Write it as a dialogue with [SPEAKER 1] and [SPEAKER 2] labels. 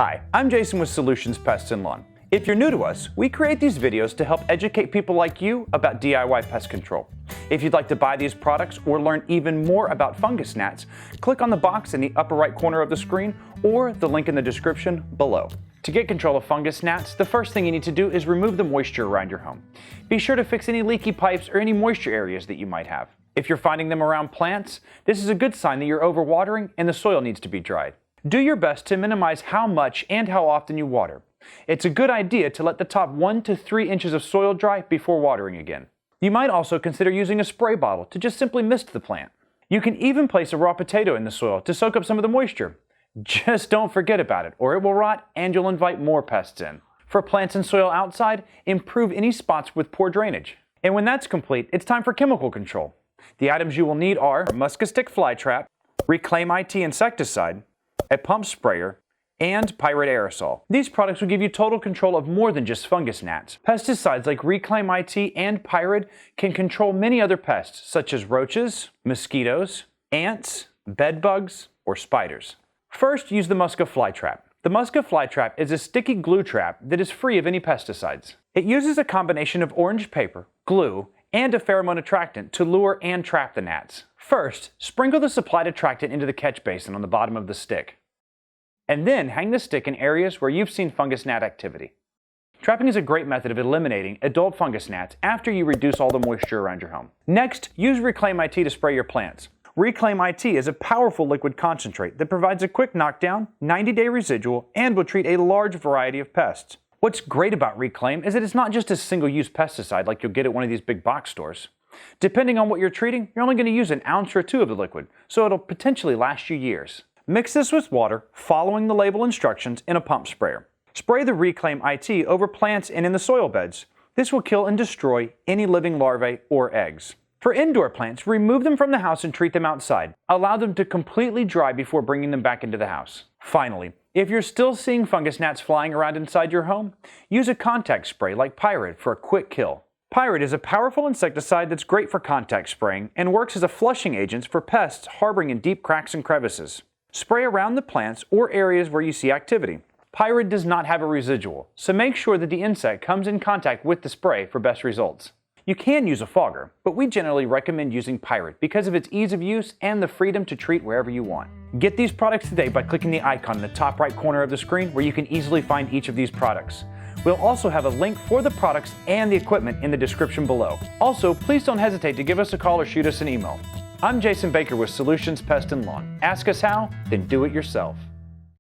[SPEAKER 1] Hi, I'm Jason with Solutions Pest and Lawn. If you're new to us, we create these videos to help educate people like you about DIY pest control. If you'd like to buy these products or learn even more about fungus gnats, click on the box in the upper right corner of the screen or the link in the description below. To get control of fungus gnats, the first thing you need to do is remove the moisture around your home. Be sure to fix any leaky pipes or any moisture areas that you might have. If you're finding them around plants, this is a good sign that you're overwatering and the soil needs to be dried. Do your best to minimize how much and how often you water. It's a good idea to let the top 1 to 3 inches of soil dry before watering again. You might also consider using a spray bottle to just simply mist the plant. You can even place a raw potato in the soil to soak up some of the moisture. Just don't forget about it, or it will rot and you'll invite more pests in. For plants and soil outside, improve any spots with poor drainage. And when that's complete, it's time for chemical control. The items you will need are a Musca-Stik fly trap, Reclaim IT insecticide, a pump sprayer, and Pyrite aerosol. These products will give you total control of more than just fungus gnats. Pesticides like Reclaim IT and Pyrite can control many other pests such as roaches, mosquitoes, ants, bed bugs, or spiders. First, use the Musca fly trap. The Musca fly trap is a sticky glue trap that is free of any pesticides. It uses a combination of orange paper, glue, and a pheromone attractant to lure and trap the gnats. First, sprinkle the supplied attractant into the catch basin on the bottom of the stick. And then hang the stick in areas where you've seen fungus gnat activity. Trapping is a great method of eliminating adult fungus gnats after you reduce all the moisture around your home. Next, use Reclaim IT to spray your plants. Reclaim IT is a powerful liquid concentrate that provides a quick knockdown, 90-day residual, and will treat a large variety of pests. What's great about Reclaim is that it's not just a single-use pesticide like you'll get at one of these big box stores. Depending on what you're treating, you're only going to use an ounce or two of the liquid, so it'll potentially last you years. Mix this with water, following the label instructions, in a pump sprayer. Spray the Reclaim IT over plants and in the soil beds. This will kill and destroy any living larvae or eggs. For indoor plants, remove them from the house and treat them outside. Allow them to completely dry before bringing them back into the house. Finally, if you're still seeing fungus gnats flying around inside your home, use a contact spray like Pyrite for a quick kill. Pyrite is a powerful insecticide that's great for contact spraying and works as a flushing agent for pests harboring in deep cracks and crevices. Spray around the plants or areas where you see activity. Pyrite does not have a residual, so make sure that the insect comes in contact with the spray for best results. You can use a fogger, but we generally recommend using Pyrite because of its ease of use and the freedom to treat wherever you want. Get these products today by clicking the icon in the top right corner of the screen where you can easily find each of these products. We'll also have a link for the products and the equipment in the description below. Also, please don't hesitate to give us a call or shoot us an email. I'm Jason Baker with Solutions Pest and Lawn. Ask us how, then do it yourself.